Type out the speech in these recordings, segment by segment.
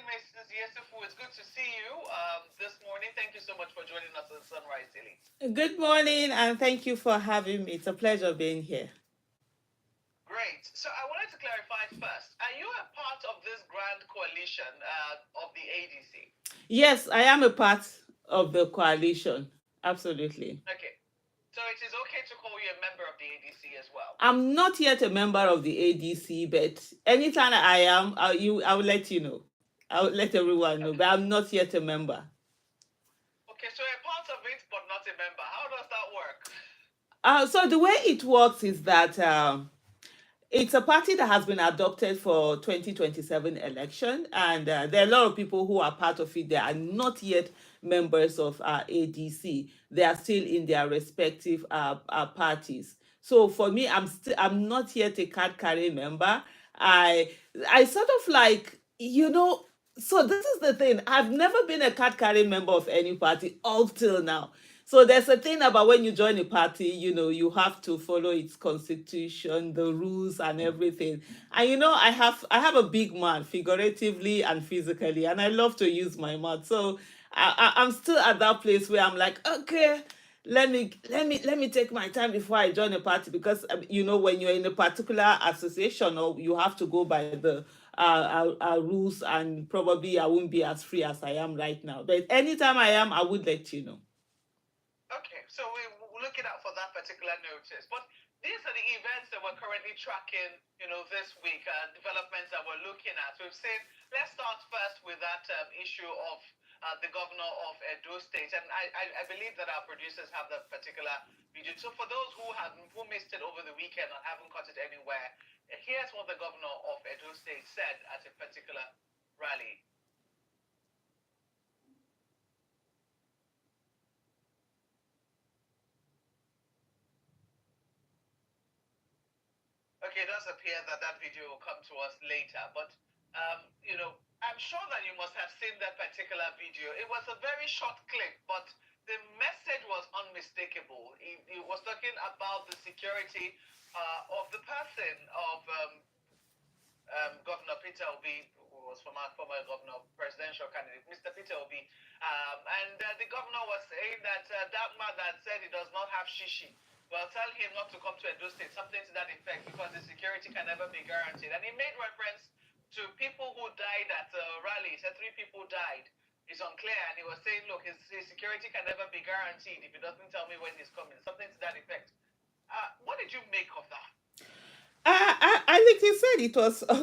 Mrs. Yesufu. It's good to see you this morning. Thank you so much for joining us on Sunrise Daily. Good morning, and thank you for having me. It's a pleasure being here. Great. So I wanted to clarify first. Are you a part of this grand coalition of the ADC? Yes, I am a part of the coalition. Absolutely. Okay. So it is okay to call you a member of the ADC as well? I'm not yet a member of the ADC, but anytime I am, I will let you know. I will let everyone know, Okay. but I'm not yet a member. Okay, so a part of it, but not a member. How does that work? So the way it works is that it's a party that has been adopted for 2027 election, and there are a lot of people who are part of it. They are not yet members of ADC. They are still in their respective parties. So for me, I'm not yet a card carrying member. I I sort of like, so this is the thing. I've never been a card carrying member of any party up till now. So there's a thing about when you join a party, you have to follow its constitution, the rules and everything. And I have a big mouth, figuratively and physically, and I love to use my mouth. So I'm still at that place where I'm like, okay, let me take my time before I join a party, because when you're in a particular association, or you have to go by the rules, and probably I won't be as free as I am right now. But anytime I am, I would let you know. Okay, so we're looking out for that particular notice. But these are the events that we're currently tracking, this week, developments that we're looking at. We've seen, let's start first with that issue of the governor of Edo State. And I believe that our producers have that particular video. So for those who missed it over the weekend and haven't caught it anywhere, here's what the governor of Edo State said at a particular rally. Okay, it does appear that that video will come to us later, but I'm sure that you must have seen that particular video. It was a very short clip, but the message was unmistakable. He was talking about the security of the person of Governor Peter Obi, who was former governor, presidential candidate, Mr. Peter Obi, and the governor was saying that that man that said he does not have shishi, well, tell him not to come to Edo State, something to that effect, because the security can never be guaranteed. And he made reference to people who died at a rally. He said 3 people died. It's unclear, and he was saying, look, his security can never be guaranteed if he doesn't tell me when he's coming, something to that effect. What did you make of that? I think he said it was a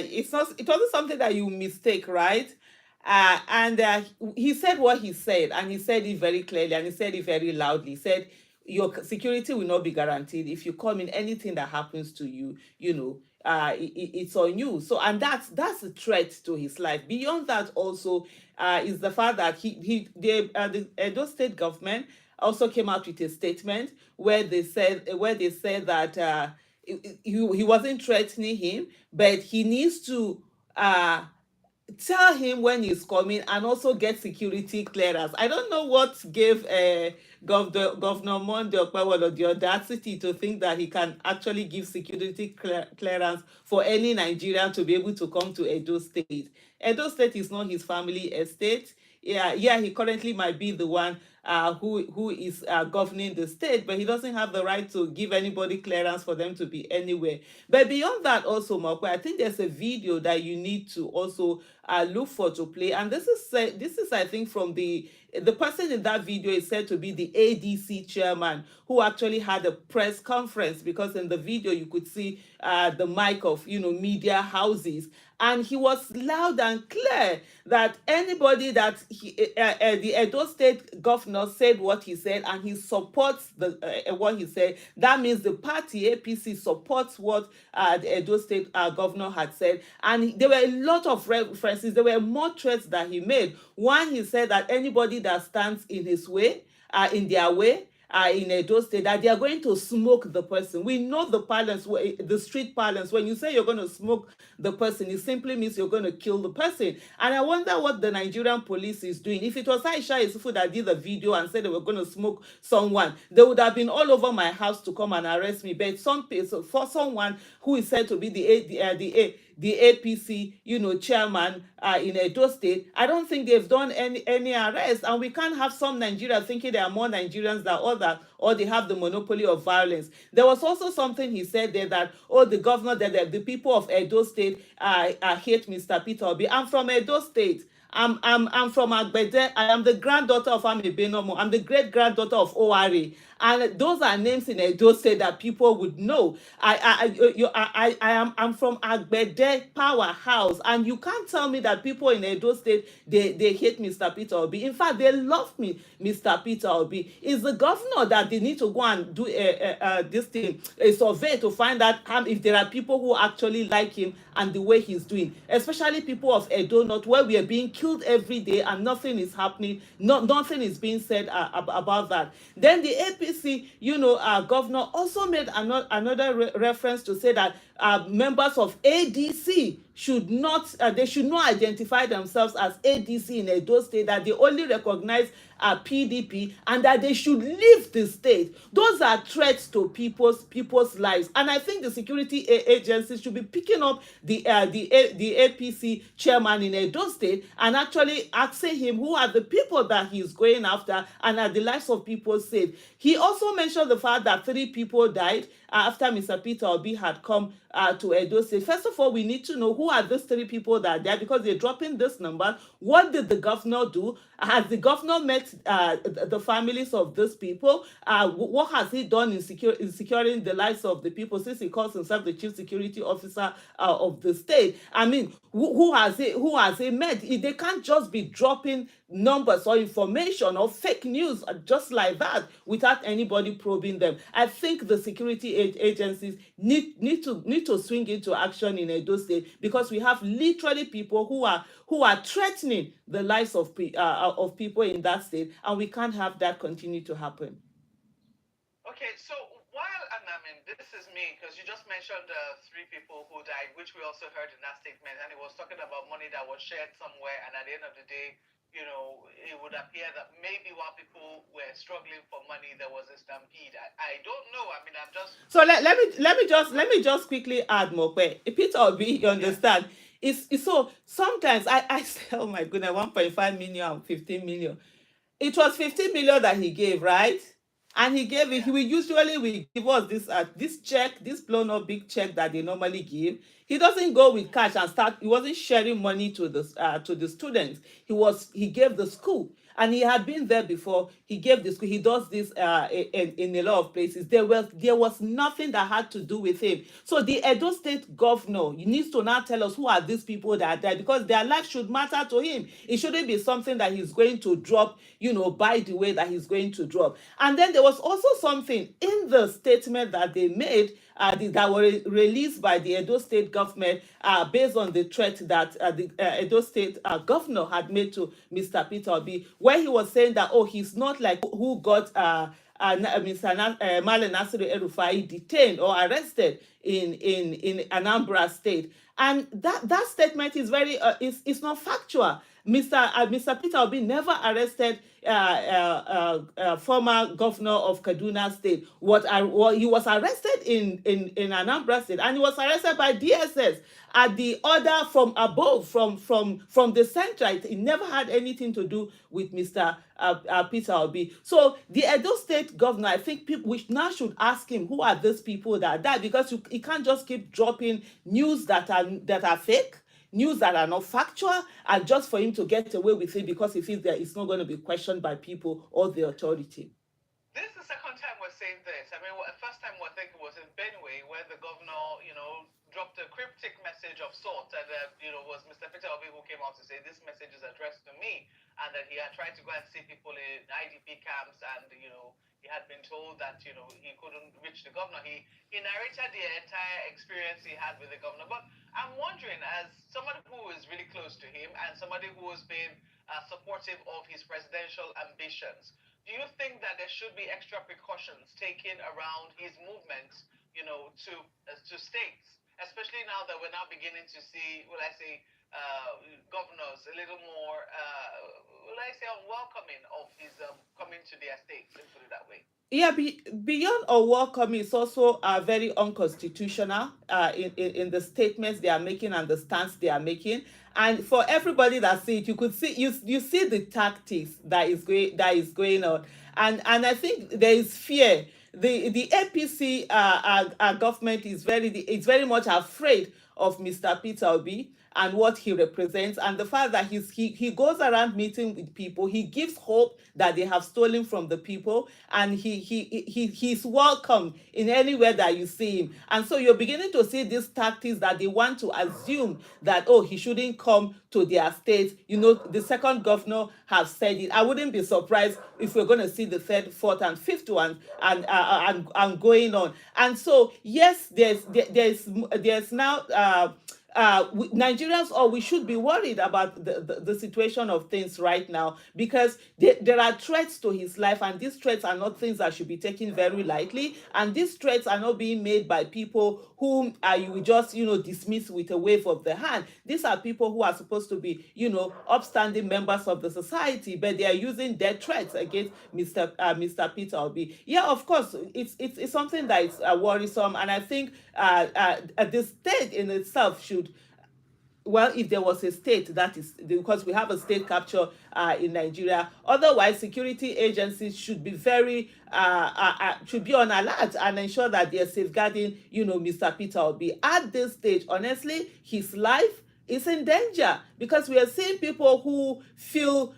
it wasn't something that you mistake, right? And he said what he said, and he said it very clearly, and he said it very loudly. He said your security will not be guaranteed if you come in. Anything that happens to you, it's on you. So, and that's a threat to his life. Beyond that, also, is the fact that the Edo State government also came out with a statement where they said that he wasn't threatening him, but he needs to uh tell him when he's coming, and also get security clearance. I don't know what gave Governor Monde Okpewolo the audacity to think that he can actually give security clearance for any Nigerian to be able to come to Edo State. Edo State is not his family estate. Yeah, he currently might be the one who is governing the state, but he doesn't have the right to give anybody clearance for them to be anywhere. But beyond that, also, Mokwe, I think there's a video that you need to also look for to play, and this is I think from the person in that video is said to be the ADC chairman, who actually had a press conference, because in the video you could see the mic of media houses, and he was loud and clear that anybody the Edo State governor said what he said, and he supports what he said. That means the party APC supports what the Edo State governor had said, and there were a lot of references. There were more threats that he made. One, he said that anybody that stands in his way, in their way, in Edo State, that they are going to smoke the person. We know the parlance, the street parlance. When you say you're going to smoke the person, it simply means you're going to kill the person. And I wonder what the Nigerian police is doing. If it was Aisha Isufu that did the video and said they were going to smoke someone, they would have been all over my house to come and arrest me. But for someone who is said to be the APC, chairman in Edo State. I don't think they've done any arrests, and we can't have some Nigerians thinking there are more Nigerians than others, or they have the monopoly of violence. There was also something he said there that, oh, the governor, that the people of Edo State hate Mr. Peter Obi. I'm from Edo State. I'm from Agbede. I am the granddaughter of Amebenomo. I'm the great granddaughter of Owari. And those are names in Edo State that people would know. I'm from Agbede powerhouse, and you can't tell me that people in Edo State they hate Mr. Peter Obi. In fact, they love me, Mr. Peter Obi. It's the governor that they need to go and do this thing, a survey to find out if there are people who actually like him and the way he's doing, especially people of Edo North, where we are being killed every day and nothing is happening, nothing is being said about that. Then the APC, governor also made another reference to say that members of ADC they should not identify themselves as ADC in Edo State, that they only recognize PDP, and that they should leave the state. Those are threats to people's lives, and I think the security agencies should be picking up the APC chairman in Edo State and actually asking him who are the people that he's going after, and are the lives of people safe. He also mentioned the fact that 3 people died after Mr. Peter Obi had come to Edo State. First of all, we need to know who are these 3 people that are there, because they're dropping this number. What did the governor do? Has the governor met the families of these people? What has he done in securing the lives of the people, since he calls himself the chief security officer of the state? I mean, who has he met? They can't just be dropping numbers or information or fake news just like that without anybody probing them. I think the security agencies need to swing into action in Edo State, because we have literally people who are threatening the lives of people in that state, and we can't have that continue to happen. Okay, so while, and I mean, this is me, because you just mentioned 3 people who died, which we also heard in that statement, and it was talking about money that was shared somewhere, and at the end of the day, it would appear that maybe while people were struggling for money, there was a stampede. I don't know. I mean, I'm just, So let me just quickly add, Mokwe. Peter Obi, you yeah, understand? It's so sometimes I say, oh my goodness, 1.5 million and 15 million. It was 15 million that he gave, right? And he gave it. He yeah. will usually will give us this check, this blown up big check that they normally give. He doesn't go with cash and start. He wasn't sharing money to the students. He gave the school, and he had been there before. He gave the school. He does this in a lot of places. There was nothing that had to do with him. So the Edo State governor needs to now tell us who are these people that are there, because their life should matter to him. It shouldn't be something that he's going to drop, by the way that he's going to drop. And then there was also something in the statement that they made, that were released by the Edo State government, based on the threat that the Edo State governor had made to Mr. Peter Obi, where he was saying that, oh, he's not like who got Mr. Male Nasiru El-Rufai detained or arrested in Anambra State. And that statement is very is not factual. Mr. Peter Obi never arrested former governor of Kaduna State. He was arrested in Anambra State, and he was arrested by DSS at the order from above, from the center. It never had anything to do with Mr. Peter Obi. So the Edo State governor, I think people we now should ask him who are these people that died, because you can't just keep dropping news that are fake, news that are not factual, and just for him to get away with it because he feels that it's not going to be questioned by people or the authority. This is the second time we're saying this. I mean, first time I think it was in Benue, where the governor, dropped a cryptic message of sorts, and was Mr. Peter Obi who came out to say this message is addressed to me, and that he had tried to go and see people in IDP camps, and he had been told that he couldn't reach the governor. He narrated the entire experience he had with the governor. But I'm wondering, as somebody who is really close to him and somebody who has been supportive of his presidential ambitions, do you think that there should be extra precautions taken around his movements, to states, especially now that we're now beginning to see, will I say, governors a little more, will I say, unwelcoming of his coming to their state. Let's put it that way. Yeah, beyond unwelcome is also very unconstitutional in the statements they are making and the stance they are making. And for everybody that see it, you could see you see the tactics that is going on, and I think there is fear. The APC government is very much afraid of Mr. Peter Obi and what he represents, and the fact that he goes around meeting with people. He gives hope that they have stolen from the people, and he's welcome in anywhere that you see him. And so you're beginning to see these tactics that they want to assume that, oh, he shouldn't come to their state. The second governor have said it. I wouldn't be surprised if we're going to see the third, fourth, and fifth one, and going on. And so yes, there's now Nigerians, or we should be worried about the situation of things right now, because there are threats to his life, and these threats are not things that should be taken very lightly, and these threats are not being made by people whom you will just dismiss with a wave of the hand. These are people who are supposed to be upstanding members of the society, but they are using death threats against Mr. Peter Obi. Yeah, of course, it's something that is worrisome, and I think the state in itself should, well, if there was a state, that is because we have a state capture in Nigeria. Otherwise, security agencies should be should be on alert and ensure that they are safeguarding Mr. Peter Obi. At this stage, honestly, his life is in danger, because we are seeing people who feel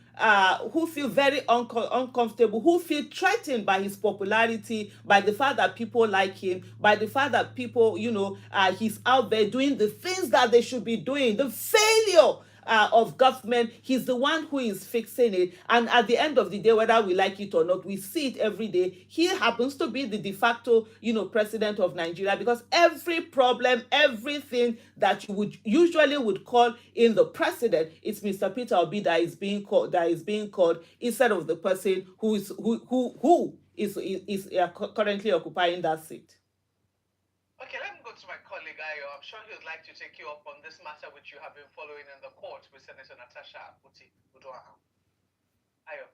very uncomfortable, who feel threatened by his popularity, by the fact that people like him, by the fact that people, he's out there doing the things that they should be doing. The failure of government, he's the one who is fixing it. And at the end of the day, whether we like it or not, we see it every day. He happens to be the de facto, president of Nigeria, because every problem, everything that you would usually call in the president, it's Mr. Peter Obi that is being called instead of the person who is currently occupying that seat. Okay, let me go to my colleague Ayo. I'm sure he would like to take you up on this matter which you have been following in the court with Senator Natasha Uduaghan. Ayo.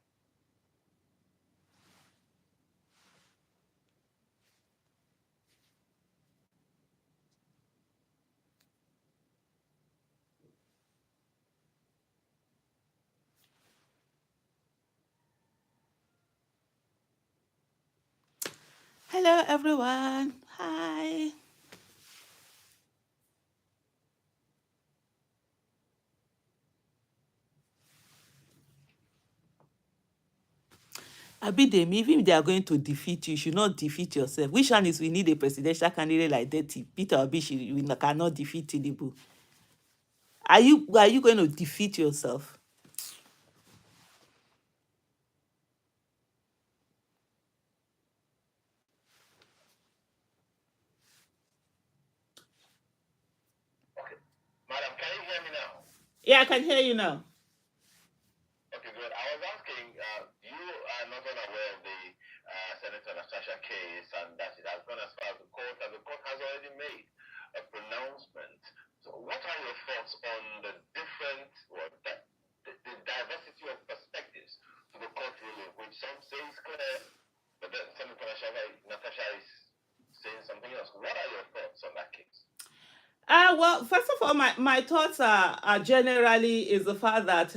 Hello, everyone. Hi. Abidemi, even if they are going to defeat you, you should not defeat yourself. Which one is we need a presidential candidate like that? Peter Obi cannot defeat Tinubu. Are you going to defeat yourself? Okay. Madam, can you hear me now? Yeah, I can hear you now. Okay, good. I was asking, you are not unaware of the Senator Natasha case, and that it has gone as far as the court, and the court has already made a pronouncement. So what are your thoughts on the different, the diversity of perspectives to the court ruling, which some say is clear, but then Senator Natasha is saying something else. What are your thoughts on that case? Well, first of all, my thoughts are generally is the fact that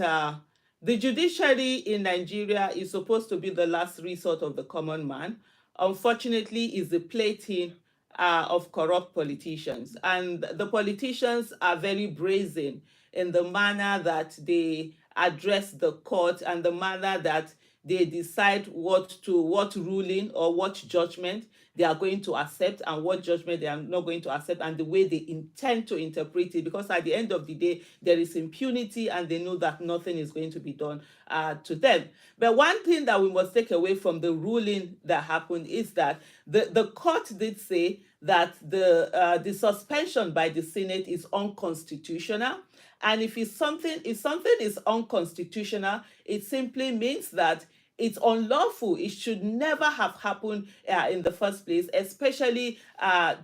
the judiciary in Nigeria is supposed to be the last resort of the common man. Unfortunately, is the plaything of corrupt politicians, and the politicians are very brazen in the manner that they address the court and the manner that they decide what ruling or what judgment they are going to accept and what judgment they are not going to accept, and the way they intend to interpret it, because at the end of the day there is impunity and they know that nothing is going to be done to them. But one thing that we must take away from the ruling that happened is that the court did say that the suspension by the Senate is unconstitutional. And if something is unconstitutional, it simply means that it's unlawful. It should never have happened in the first place, especially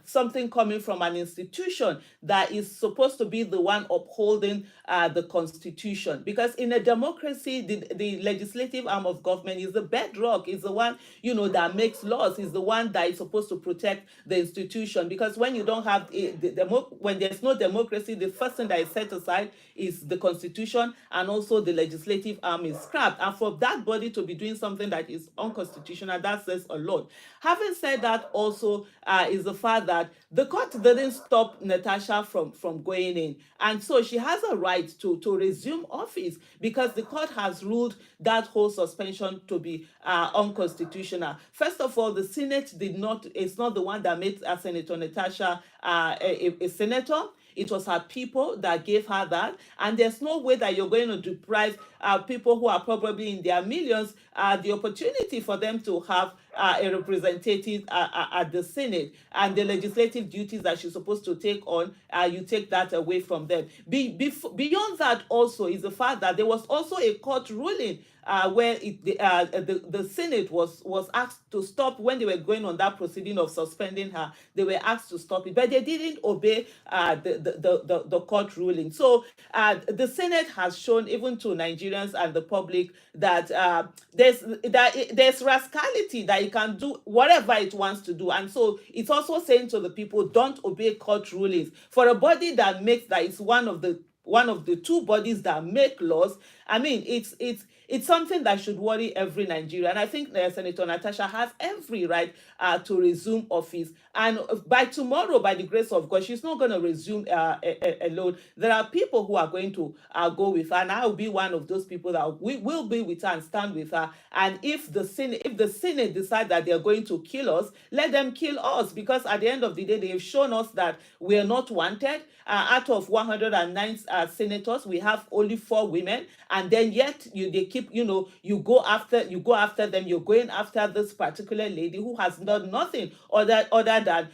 something coming from an institution that is supposed to be the one upholding the Constitution. Because in a democracy, the legislative arm of government is the bedrock, is the one, that makes laws, is the one that is supposed to protect the institution. Because when you don't have, when there's no democracy, the first thing that is set aside is the Constitution, and also the legislative arm is scrapped. And for that body to be doing something that is unconstitutional, that says a lot. Having said that, also is the fact that the court didn't stop Natasha from going in, and so she has a right to resume office, because the court has ruled that whole suspension to be unconstitutional. First of all, the Senate it's not the one that made Senator Natasha a senator. It was her people that gave her that. And there's no way that you're going to deprive people who are probably in their millions the opportunity for them to have a representative at the Senate, and the legislative duties that she's supposed to take on, you take that away from them. Beyond that also is the fact that there was also a court ruling where the Senate was asked to stop when they were going on that proceeding of suspending her. They were asked to stop it, but they didn't obey the court ruling. So the Senate has shown, even to Nigerians and the public, that there's rascality, that it can do whatever it wants to do. And so it's also saying to the people, don't obey court rulings. For a body that is one of the two bodies that make laws, I mean, it's something that should worry every Nigerian. And I think Senator Natasha has every right to resume office. And by tomorrow, by the grace of God, she's not going to resume alone. There are people who are going to go with her, and I will be one of those people that will be with her and stand with her. And if the Senate decide that they're going to kill us, let them kill us, because at the end of the day, they've shown us that we are not wanted. Out of 109 senators, we have only 4 women, and then yet they keep, you go after them. You're going after this particular lady who has done nothing other than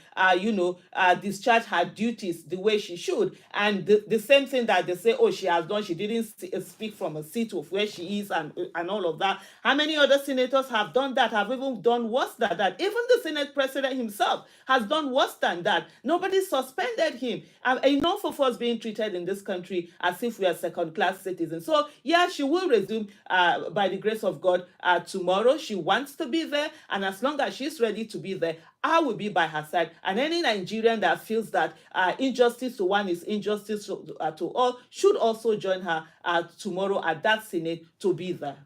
discharge her duties the way she should. And the same thing that they say, oh, she has done, she didn't speak from a seat of where she is, and all of that. How many other senators have done that, have even done worse than that? Even the Senate president himself has done worse than that. Nobody suspended him. Enough of us being treated in this country as if we are second-class citizens. So yeah, she will resume by the grace of God tomorrow. She wants to be there, and as long as she's ready to be there, I will be by her side. And any Nigerian that feels that injustice to one is injustice to all should also join her tomorrow at that Senate to be there.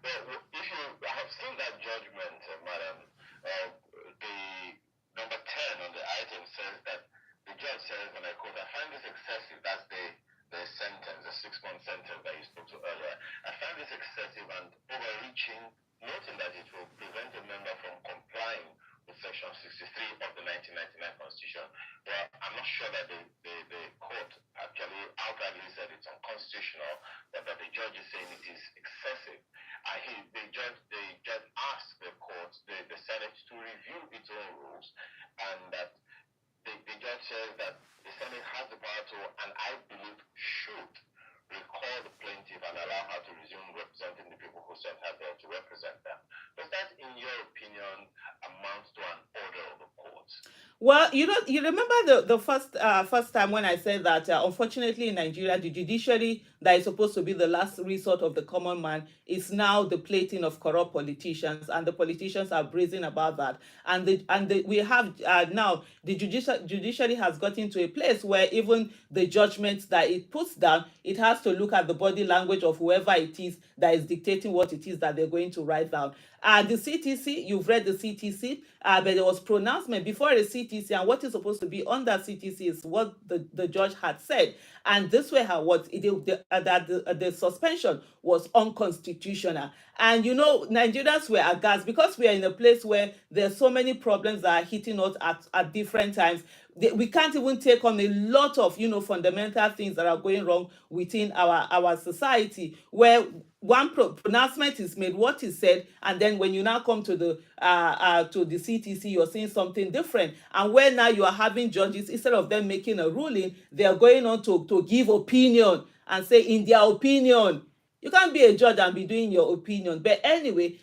Well, if you have seen that judgment, madam, the number 10 on the item says that the judge says, and I quote, I find this excessive. That's the sentence, the 6-month sentence that you spoke to earlier. I find this excessive and overreaching, noting that it will prevent a member from complying with Section 63 of the 1999 Constitution. Well, I'm not sure that the court actually outrightly said it's unconstitutional, but that the judge is saying it is excessive. The judge asked the court, the Senate, to review its own rules, and that the judge says that the Senate has the power to, and I believe should, recall the plaintiff and allow her to resume representing the people who sent her there to represent them. Does that, in your opinion, amount to an order of the court? Well, you remember the first time when I said that unfortunately in Nigeria, the judiciary that is supposed to be the last resort of the common man is now the plating of corrupt politicians, and the politicians are brazen about that. And we have now the judiciary has gotten to a place where even the judgments that it puts down, it has to look at the body language of whoever it is that is dictating what it is that they're going to write down. The CTC, you've read the CTC, but there was pronouncement before the CTC, and what is supposed to be under CTC is what the judge had said. And this way, the suspension was unconstitutional. And Nigerians were aghast, because we are in a place where there's so many problems that are hitting us at different times. We can't even take on a lot of fundamental things that are going wrong within our society, where one pronouncement is made, what is said, and then when you now come to the CTC, you're seeing something different. And where now you are having judges, instead of them making a ruling, they are going on to give opinion and say, in their opinion, You can't be a judge and be doing your opinion. But anyway,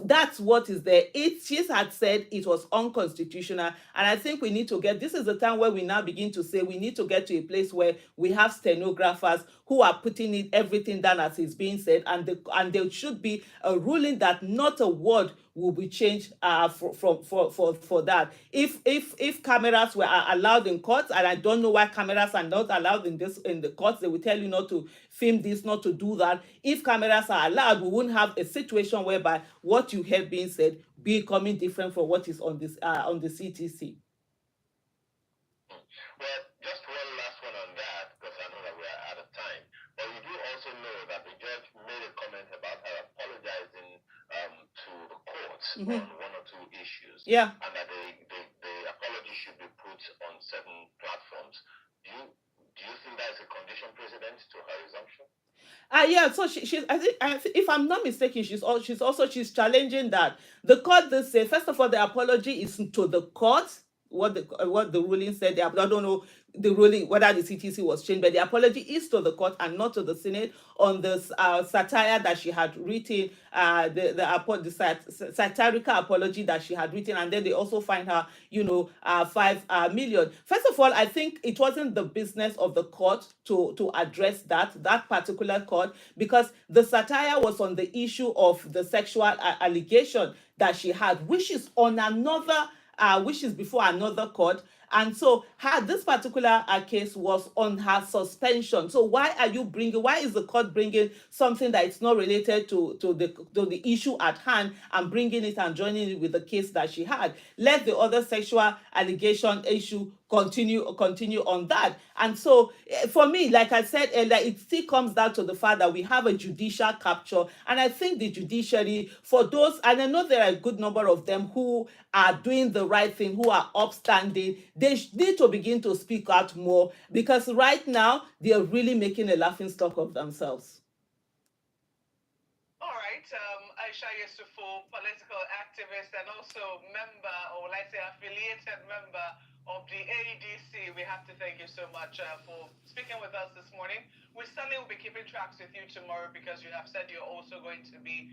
that's what is there. She had said it was unconstitutional, and I think we need to get. This is the time where we now begin to say we need to get to a place where we have stenographers who are putting it everything down as is being said, and there should be a ruling that not a word will be changed for that. If cameras were allowed in courts, and I don't know why cameras are not allowed in the courts, they will tell you not to film this, not to do that. If cameras are allowed, we wouldn't have a situation whereby what you heard being said becoming different from what is on the CTC. Well, just one last one on that, because I know that we are out of time. But we do also know that the judge made a comment about her apologizing to the courts on one or two issues. Yeah. And that the apology should be put on certain platforms. Do you think that is a condition precedent to her resumption? Yeah, so she's I think if I'm not mistaken, she's challenging that. The court does say, first of all, the apology is to the court, what the ruling said. I don't know the ruling whether the CTC was changed, but the apology is to the court and not to the Senate on the satire that she had written, the satirical apology that she had written, and then they also find her, 5 million. First of all, I think it wasn't the business of the court to address that particular court, because the satire was on the issue of the sexual allegation that she had, which is on another which is before another court. And so this particular case was on her suspension. So why is the court bringing something that is not related to the issue at hand and bringing it and joining it with the case that she had? Let the other sexual allegation issue continue on that. And so for me, like I said earlier, it still comes down to the fact that we have a judicial capture, and I think the judiciary, for those, and I know there are a good number of them who are doing the right thing, who are upstanding, they need to begin to speak out more, because right now they are really making a laughingstock of themselves. All right, Aisha Yusufu, political activist and also member, or let's say affiliated member of the AEDC. We have to thank you so much for speaking with us this morning. We certainly will be keeping tracks with you tomorrow, because you have said you're also going to be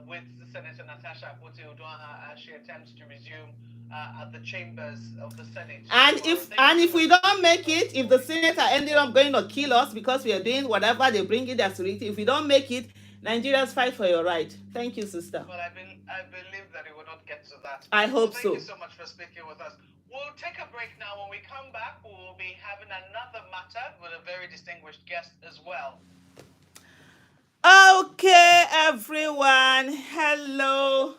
with Senator Natasha Akpoti-Uduaghan as she attempts to resume at the chambers of the Senate. And if we don't make it, if the Senate are ending up going to kill us because we are doing whatever they bring in their security, if we don't make it, Nigerians, fight for your right. Thank you, sister. Well, I believe that it will not get to that. I hope so. Thank you so much for speaking with us. We'll take a break now. When we come back, we'll be having another matter with a very distinguished guest as well. Okay, everyone. Hello.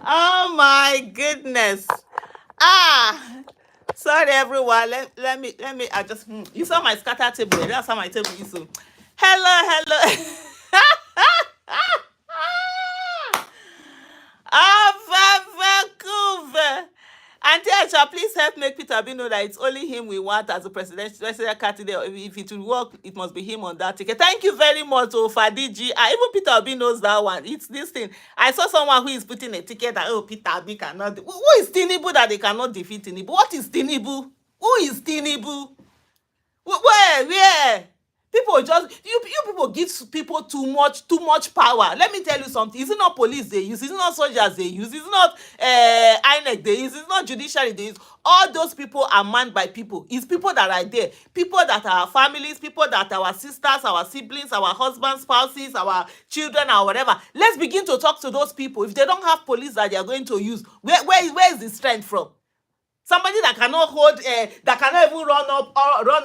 Oh my goodness. Sorry everyone. Let me I just you saw my scatter table. That's how my table is. So hello. Auntie Aisha, please help make Peter Obi know that it's only him we want as a presidential candidate. If it will work, it must be him on that ticket. Thank you very much, Fadiji. Even Peter Obi knows that one. It's this thing. I saw someone who is putting a ticket that, Peter Obi cannot. Who is Tinubu that they cannot defeat Tinubu? What is Tinubu? Who is Tinubu? Where? People just you people give people too much power. Let me tell you something. Is it not police they use? Is it not soldiers they use? Is it not INEC they use? Is it not judiciary they use? All those people are manned by people. It's people that are there. People that are our families, people that are our sisters, our siblings, our husbands, spouses, our children, or whatever. Let's begin to talk to those people. If they don't have police that they are going to use, where is the strength from? Somebody that cannot hold, that cannot even run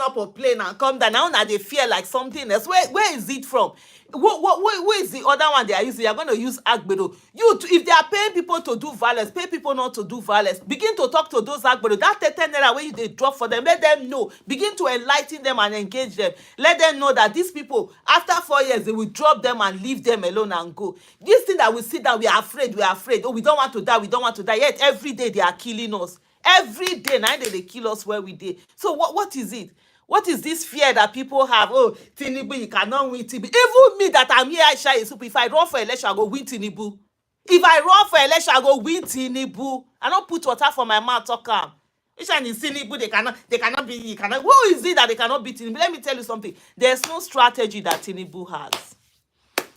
up a plane and come down. Now that they fear like something else. Where is it from? Who is the other one they are using? They are going to use Agbedo. If they are paying people to do violence, pay people not to do violence. Begin to talk to those Agbedo. That 10 naira where they drop for them, let them know. Begin to enlighten them and engage them. Let them know that these people, after 4 years, they will drop them and leave them alone and go. This thing that we sit down, we are afraid. Oh, we don't want to die. Yet every day they are killing us. Every day, now they kill us where we did. So what is it? What is this fear that people have? Oh, Tinubu, you cannot win Tinubu. Even me that I'm here, Aisha Yusufu, if I run for election, I go win Tinubu. If I run for election, I go win Tinubu. I don't put water for my mouth, talk am. Which one is Tinubu? They cannot be, you cannot. Who is it that they cannot beat Tinubu? Let me tell you something. There's no strategy that Tinubu has.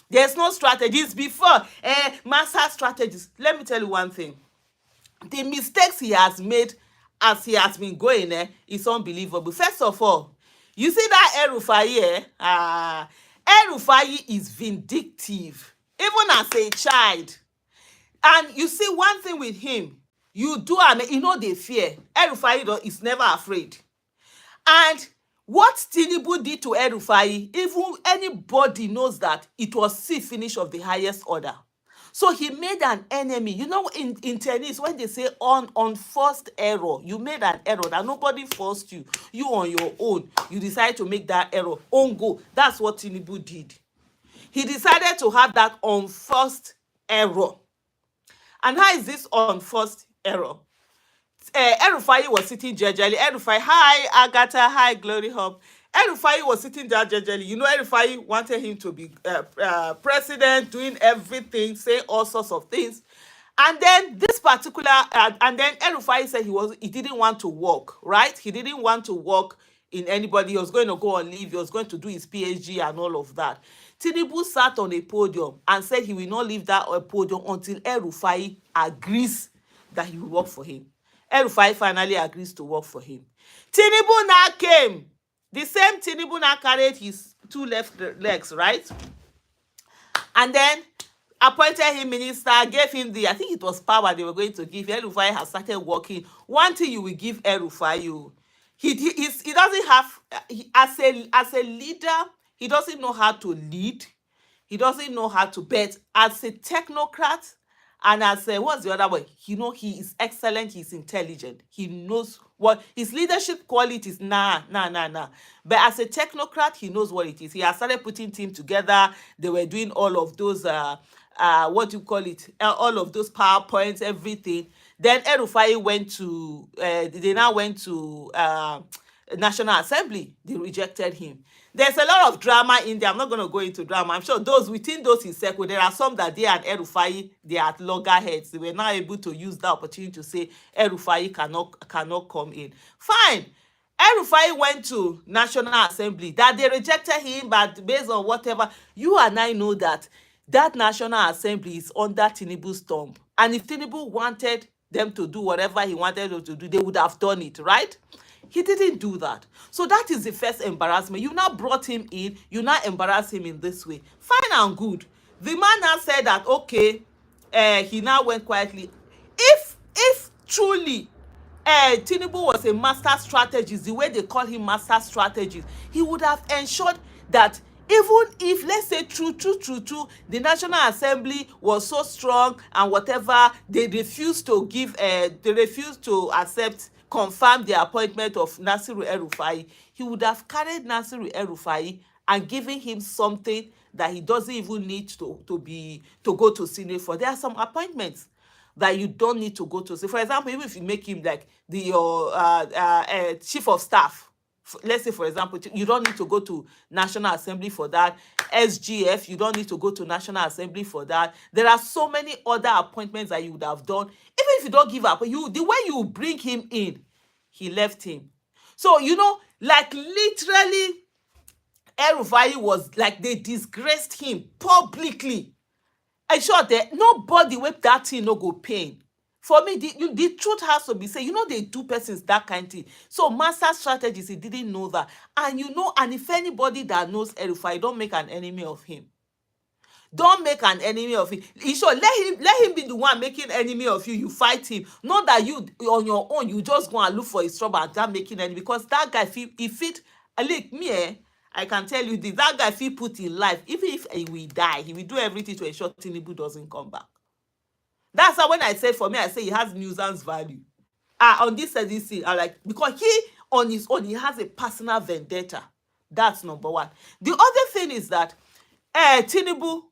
There's no strategies before. Master strategies. Let me tell you one thing. The mistakes he has made as he has been going is unbelievable. First of all, you see that El-Rufai El-Rufai is vindictive, even as a child. And you see one thing with him, you do, you know, they fear. El-Rufai is never afraid. And what Tinubu did to El-Rufai, even anybody knows that it was see finish of the highest order. So he made an enemy. You know, in tennis, when they say unforced error, you made an error that nobody forced you. You on your own, you decide to make that error. Own go. That's what Tinubu did. He decided to have that unforced error. And how is this unforced error? El-Rufai was sitting jejely. El-Rufai, hi Agatha, hi Glory Hub. El-Rufai was sitting there jejely. You know, El-Rufai wanted him to be president, doing everything, saying all sorts of things. And then this particular, and then El-Rufai said he didn't want to work, right? He didn't want to work in anybody. He was going to go on leave. He was going to do his PhD and all of that. Tinubu sat on a podium and said he will not leave that podium until El-Rufai agrees that he will work for him. El-Rufai finally agrees to work for him. Tinubu now came. The same Tinubu now carried his two left legs, right? And then appointed him minister, gave him the, I think it was power they were going to give. El-Rufai has started working. One thing you will give El-Rufai, he doesn't have, as a leader, he doesn't know how to lead. He doesn't know how to bet. As a technocrat, and as what's the other way? You know, he is excellent. He's intelligent. He knows what his leadership qualities. Nah. But as a technocrat, he knows what it is. He has started putting team together. They were doing all of those what do you call it? All of those PowerPoints, everything. Then El-Rufai went to. They now went to National Assembly. They rejected him. There's a lot of drama in there. I'm not going to go into drama. I'm sure those within those in circle, there are some that they and El-Rufai, they are at loggerheads. They were not able to use that opportunity to say El-Rufai cannot come in. Fine. El-Rufai went to National Assembly. That they rejected him, but based on whatever, you and I know that National Assembly is under Tinubu's thumb. And if Tinubu wanted them to do whatever he wanted them to do, they would have done it, right? He didn't do that. So that is the first embarrassment. You now brought him in. You now embarrass him in this way. Fine and good. The man now said that, okay, he now went quietly. If truly Tinubu was a master strategist, the way they call him master strategist, he would have ensured that even if, let's say, true, the National Assembly was so strong and whatever, they refused to accept, confirm the appointment of Nasiru El-Rufai, he would have carried Nasiru El-Rufai and given him something that he doesn't even need to go to Senate for. There are some appointments that you don't need to go to. So, for example, even if you make him like the chief of staff, let's say, for example, you don't need to go to National Assembly for that. SGF, you don't need to go to National Assembly for that. There are so many other appointments that you would have done. Even if you don't give up, the way you bring him in, he left him. So, you know, like literally, El-Rufai was like, they disgraced him publicly. I sure that nobody with that thing no go pain. For me, the truth has to be said. You know, they do persons that kind of thing. So master strategist, he didn't know that. And you know, and if anybody that knows El-Rufai, don't make an enemy of him. Don't make an enemy of him. Sure, let him be the one making enemy of you. You fight him. Not that you on your own, you just go and look for his trouble and start making enemy. Because that guy, if it, like me, I can tell you this, that guy, if he put in life, even if he will die, he will do everything to ensure Tinubu doesn't come back. That's how when I say, for me, I say he has nuisance value. On this thing, I like, because he, on his own, he has a personal vendetta. That's number one. The other thing is that Tinubu,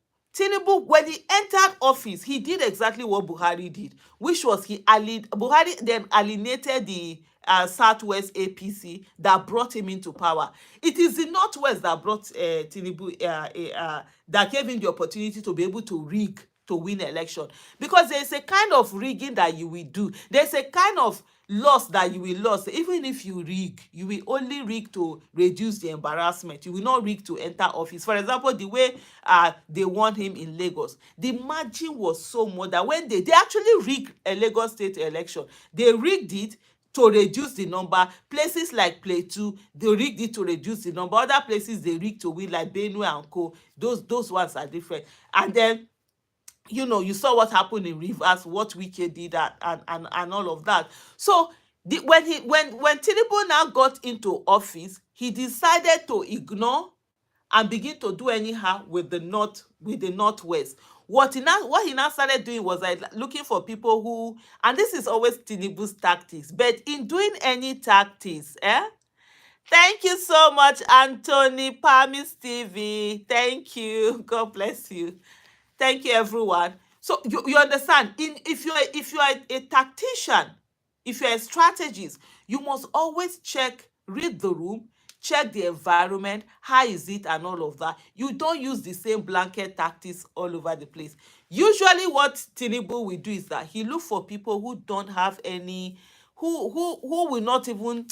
when he entered office, he did exactly what Buhari did, which was Buhari then alienated the Southwest APC that brought him into power. It is the Northwest that brought Tinubu, that gave him the opportunity to be able to rig to win election, because there's a kind of rigging that you will do. There's a kind of loss that you will lose. Even if you rig, you will only rig to reduce the embarrassment. You will not rig to enter office. For example, the way they won him in Lagos, the margin was so much that when they actually rigged a Lagos state election, they rigged it to reduce the number. Places like Plateau, they rigged it to reduce the number. Other places they rigged to win, like Benue and Co. Those ones are different. And then, you saw what happened in Rivers, what Wike did, and all of that. So when Tinubu now got into office, he decided to ignore and begin to do anyhow with the northwest. What he now started doing was like looking for people who, and this is always Tinubu's tactics, but in doing any tactics, thank you so much, Anthony Pamis TV. Thank you. God bless you. Thank you, everyone. So you understand, if you are a tactician, if you're a strategist, you must always read the room, check the environment, how is it, and all of that. You don't use the same blanket tactics all over the place. Usually what Tinubu will do is that he look for people who don't have any, who will not even,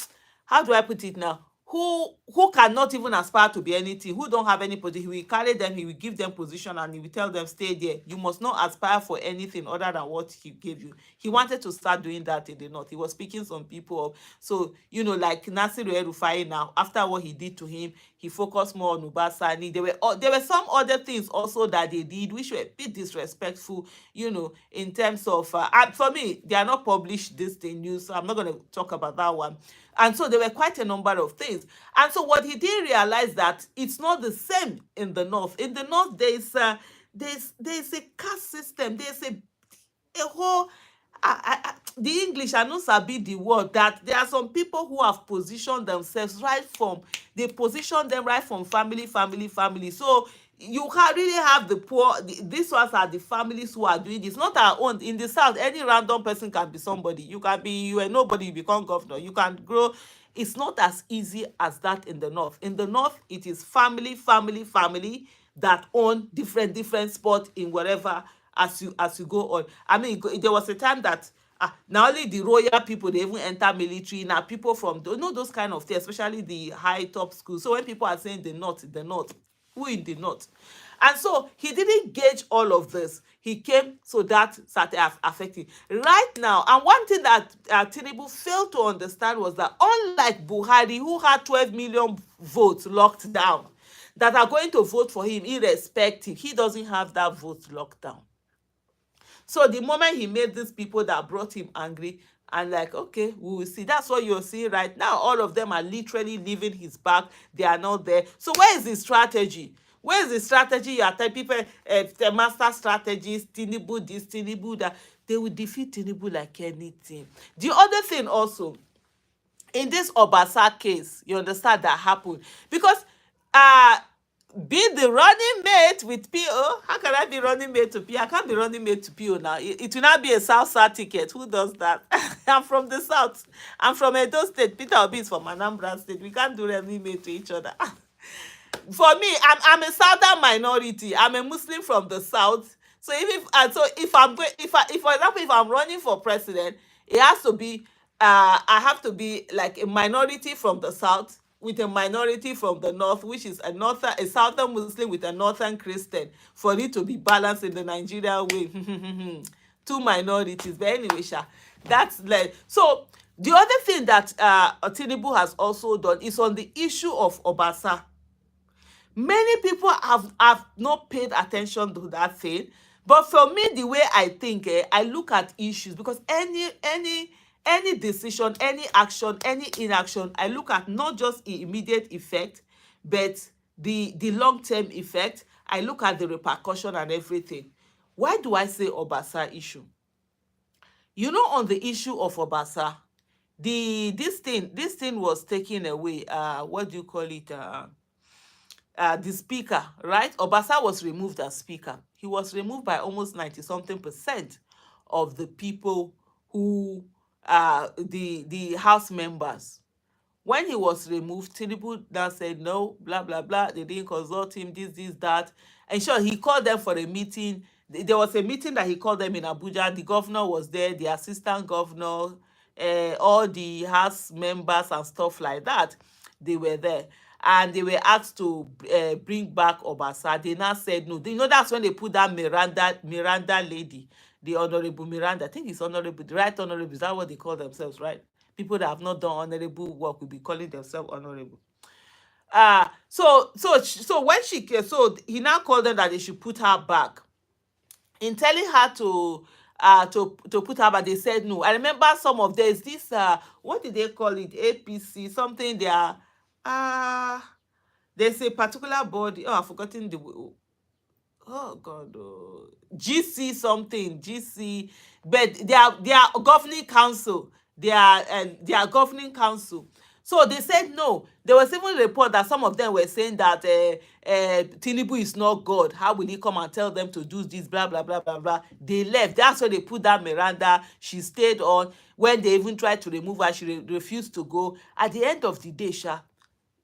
how do I put it now, who cannot even aspire to be anything, who don't have any position. He will carry them, he will give them position, and he will tell them, stay there. You must not aspire for anything other than what he gave you. He wanted to start doing that in the north. He was picking some people up. So, like Nasir El-Rufai now, after what he did to him, he focused more on Ubasani. There were some other things also that they did which were a bit disrespectful, in terms of, for me, they are not published this thing news, so I'm not going to talk about that one. And so there were quite a number of things. And so what he didn't realize that it's not the same in the north. In the north, there's a caste system. There's a whole, the English, I know sabi the word, that there are some people who have positioned themselves they position them right from family. So you can really have the poor. These ones are the families who are doing this, not our own. In the south, any random person can be somebody. You are nobody, you become governor, you can grow. It's not as easy as that in the north. In the north, it is family that own different spots in wherever, as you go on. I mean, there was a time that now only the royal people, they even enter military. Now people from those kind of things, especially the high top schools. So when people are saying the north, who in the north? And so he didn't gauge all of this. He came, so that started affecting right now. And one thing that Tinubu failed to understand was that, unlike Buhari, who had 12 million votes locked down that are going to vote for him irrespective, he doesn't have that vote locked down. So the moment he made these people that brought him angry, and like, okay, we will see. That's what you're seeing right now. All of them are literally leaving his back. They are not there. So where is the strategy? Where is the strategy? You are telling people, the master strategist, Tinubu this, Tinubu that. They will defeat Tinubu like anything. The other thing also, in this Obasa case, you understand that happened because be the running mate with PO. How can I be running mate to PO? I can't be running mate to PO now. It will not be a South ticket. Who does that? I'm from the South. I'm from Edo State. Peter Obi is from Anambra State. We can't do running mate to each other. For me, I'm a Southern minority. I'm a Muslim from the South. So if I'm going, for example, if I'm running for president, it has to be I have to be like a minority from the South with a minority from the north, which is a southern Muslim with a northern Christian, for it to be balanced in the Nigerian way. Two minorities. But anyway, that's like so. The other thing that Tinubu has also done is on the issue of Obasa. Many people have not paid attention to that thing, but for me, the way I think, I look at issues, because any decision, any action, any inaction, I look at not just the immediate effect, but the long-term effect. I look at the repercussion and everything. Why do I say Obasa issue? On the issue of Obasa, this thing was taken away. What do you call it? The speaker, right? Obasa was removed as speaker. He was removed by almost 90-something% of the people who the House members. When he was removed, Tinubu now said no, blah blah blah. They didn't consult him, this that. And sure, he called them for a meeting. There was a meeting that he called them in Abuja. The governor was there, the assistant governor, all the house members and stuff like that, they were there. And they were asked to bring back Obasa. They now said no. You know, that's when they put that Miranda lady, the Honorable Miranda. I think it's Honorable, the right Honorable. Is that what they call themselves, right? People that have not done honorable work will be calling themselves honorable. So when so he now called them that they should put her back. In telling her to put her back, they said no. I remember some of there's this what did they call it, APC something, they are there's a particular body, oh I've forgotten the, oh god, oh, GC something, GC, but they are governing council, they are governing council. So they said no. There was even a report that some of them were saying that Tinubu is not God. How will he come and tell them to do this, blah blah blah blah blah. They left. That's why they put that Miranda. She stayed on. When they even tried to remove her, she refused to go. At the end of the day,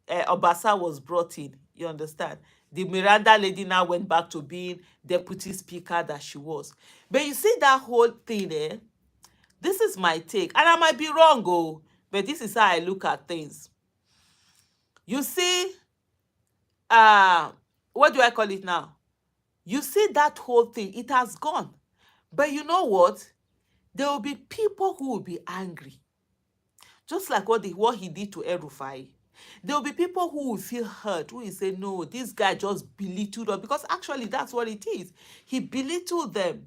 Obasa was brought in. You understand? The Miranda lady now went back to being deputy speaker that she was. But you see that whole thing, this is my take. And I might be wrong, oh, but this is how I look at things. You see, what do I call it now? You see that whole thing, it has gone. But you know what? There will be people who will be angry. Just like what he did to El-Rufai. There will be people who will feel hurt, who will say, no, this guy just belittled us. Because actually, that's what it is. He belittled them.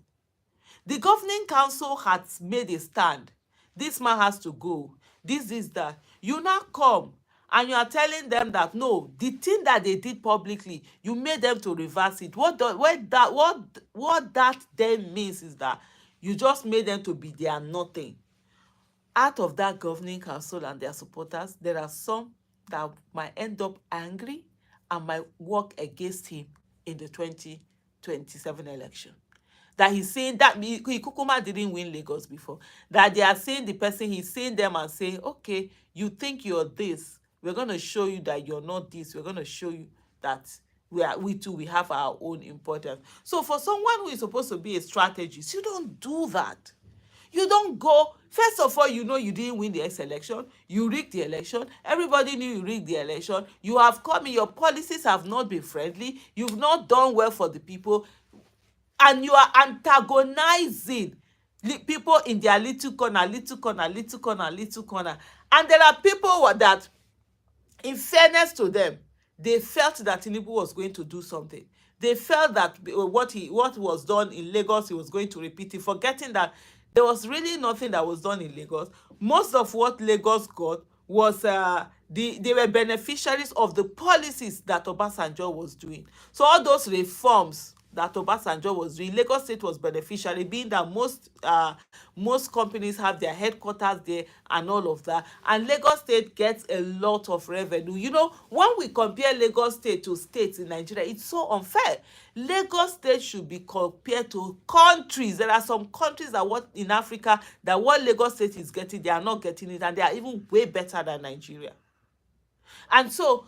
The governing council has made a stand. This man has to go. This is that. You now come and you are telling them that, no, the thing that they did publicly, you made them to reverse it. What that then means is that you just made them to be their nothing. Out of that governing council and their supporters, there are some that might end up angry and might work against him in the 2027 election. That he's saying that he Kukuma didn't win Lagos before. That they are saying the person, he's saying them and saying, okay, you think you're this. We're going to show you that you're not this. We're going to show you that we too, we have our own importance. So for someone who is supposed to be a strategist, you don't do that. You don't go, first of all, you know you didn't win the election. You rigged the election. Everybody knew you rigged the election. You have come in, your policies have not been friendly. You've not done well for the people. And you are antagonizing people in their little corner, little corner, little corner, little corner. And there are people that, in fairness to them, they felt that Tinubu was going to do something. They felt that what was done in Lagos, he was going to repeat it, forgetting that there was really nothing that was done in Lagos. Most of what Lagos got was they were beneficiaries of the policies that Obasanjo was doing. So all those reforms that Obasanjo was doing, Lagos State was beneficiary, being that most companies have their headquarters there and all of that. And Lagos State gets a lot of revenue. You know, when we compare Lagos State to states in Nigeria, it's so unfair. Lagos State should be compared to countries. There are some countries that what in Africa that what Lagos State is getting, they are not getting it, and they are even way better than Nigeria. And so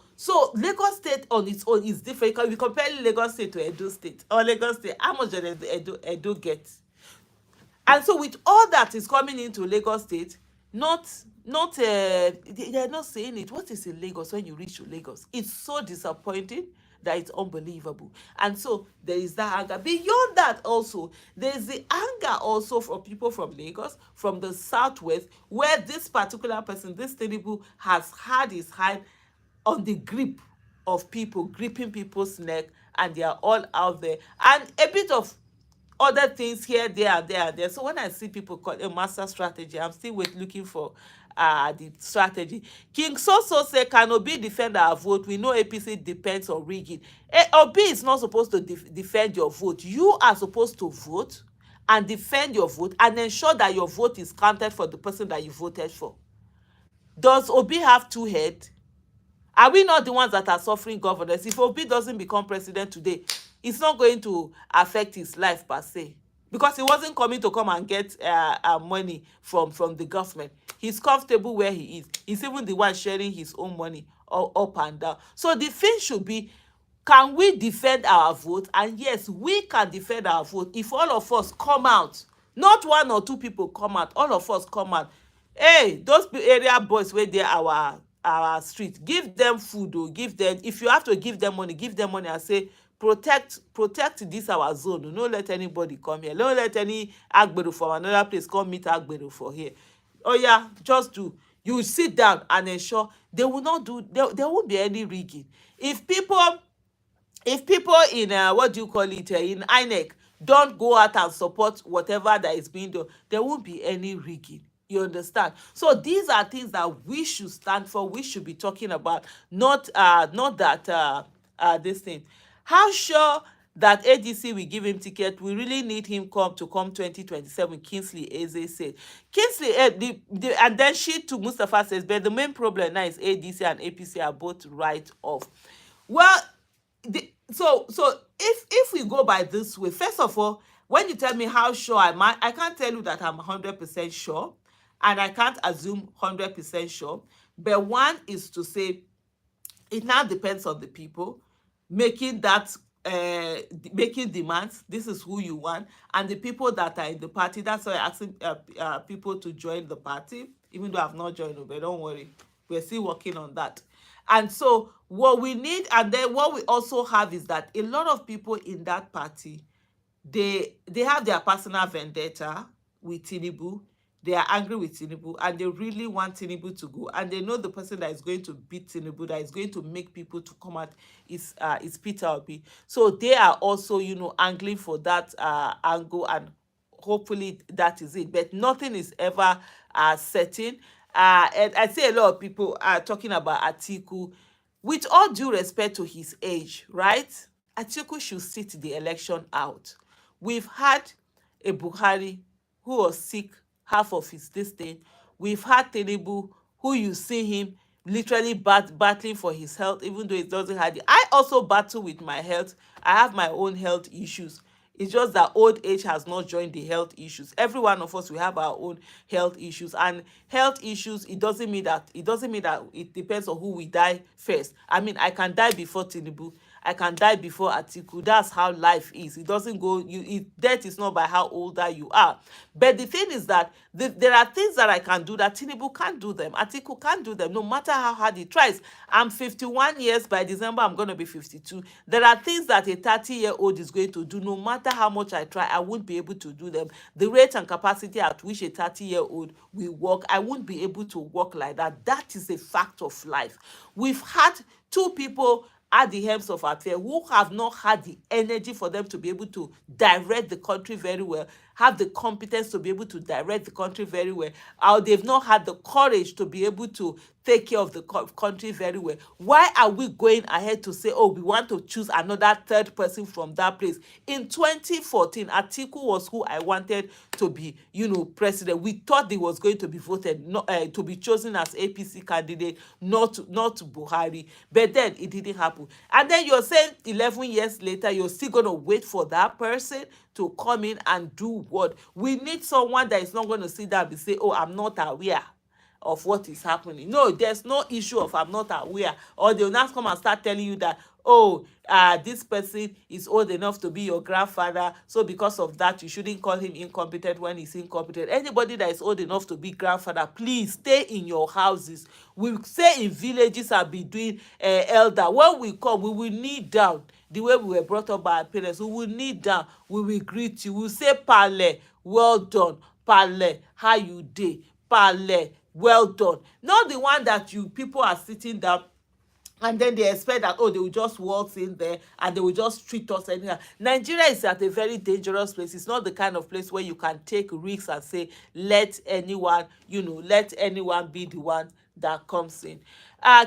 Lagos State on its own is different. Because we compare Lagos State to Edo State or Lagos State, how much does Edo get? And so with all that is coming into Lagos State, they're not saying it. What is in Lagos when you reach to Lagos? It's so disappointing that it's unbelievable. And so there is that anger. Beyond that also, there is the anger also from people from Lagos, from the southwest, where this particular person, this Tinubu, has had his hand on the grip of people, gripping people's neck, and they are all out there. And a bit of other things here, there. So when I see people call a master strategy, I'm still looking for the strategy. King Soso say, can Obi defend our vote? We know APC depends on rigging. Obi is not supposed to defend your vote. You are supposed to vote and defend your vote and ensure that your vote is counted for the person that you voted for. Does Obi have two heads? Are we not the ones that are suffering governance? If Obi doesn't become president today, it's not going to affect his life per se, because he wasn't coming to come and get money from the government. He's comfortable where he is. He's even the one sharing his own money up and down. So the thing should be, can we defend our vote? And yes, we can defend our vote if all of us come out. Not one or two people come out. All of us come out. Hey, those area boys wey dey our street, give them food o, give them, if you have to give them money, give them money and say protect this our zone o, no let anybody come here, no let any agbero from another place come meet agbero for here. Oh yeah, just do. You sit down and ensure they will not do, there won't be any rigging. If people in what do you call it, in INEC don't go out and support whatever that is being done, there won't be any rigging. You understand? So these are things that we should stand for, we should be talking about, not that this thing. How sure that ADC will give him ticket? We really need him come 2027, Kingsley Eze said. Kingsley, and then she to Mustafa says, but the main problem now is ADC and APC are both right off. Well, so if we go by this way, first of all, when you tell me how sure am I can't tell you that I'm 100% sure, and I can't assume 100% sure. But one is to say, it now depends on the people making that making demands. This is who you want, and the people that are in the party. That's why I'm asking people to join the party, even though I've not joined, but don't worry, we're still working on that. And so what we need, and then what we also have, is that a lot of people in that party, they have their personal vendetta with Tinubu. They are angry with Tinubu, and they really want Tinubu to go. And they know the person that is going to beat Tinubu, that is going to make people to come out, is Peter Obi. So they are also, angling for that angle, and hopefully that is it. But nothing is ever certain. And I see a lot of people are talking about Atiku. With all due respect to his age, right? Atiku should sit the election out. We've had a Buhari who was sick half of his this thing. We've had Tinubu, who you see him literally battling for his health, even though he doesn't have it. I also battle with my health. I have my own health issues. It's just that old age has not joined the health issues. Every one of us, we have our own health issues, and health issues, it doesn't mean that it depends on who we die first. I mean, I can die before Tinubu, I can die before Atiku. That's how life is. It doesn't go, death is not by how older you are. But the thing is that there are things that I can do that Tinubu can't do them. Atiku can't do them, no matter how hard he tries. I'm 51 years. By December, I'm going to be 52. There are things that a 30-year-old is going to do. No matter how much I try, I won't be able to do them. The rate and capacity at which a 30-year-old will work, I won't be able to work like that. That is a fact of life. We've had two people at the helms of affairs who have not had the energy for them to be able to direct the country very well, have the competence to be able to direct the country very well, or they've not had the courage to be able to take care of the country very well. Why are we going ahead to say, oh, we want to choose another third person from that place? In 2014, Atiku was who I wanted to be, president. We thought he was going to be voted, to be chosen as APC candidate, not Buhari. But then it didn't happen. And then you're saying 11 years later, you're still going to wait for that person to come in and do what? We need someone that is not going to sit down and say, oh, I'm not aware of what is happening. No, there's no issue of I'm not aware. Or they'll not come and start telling you that, oh, this person is old enough to be your grandfather, so because of that, you shouldn't call him incompetent when he's incompetent. Anybody that is old enough to be grandfather, please stay in your houses. We say in villages and be doing elder. When we come, we will kneel down. The way we were brought up by our parents, we will kneel down, we will greet you, we will say, Pale, well done. Pale, how you dey? Pale, well done. Not the one that you people are sitting down and then they expect that, oh, they will just walk in there and they will just treat us anyhow. Nigeria is at a very dangerous place. It's not the kind of place where you can take risks and say, let anyone be the one that comes in.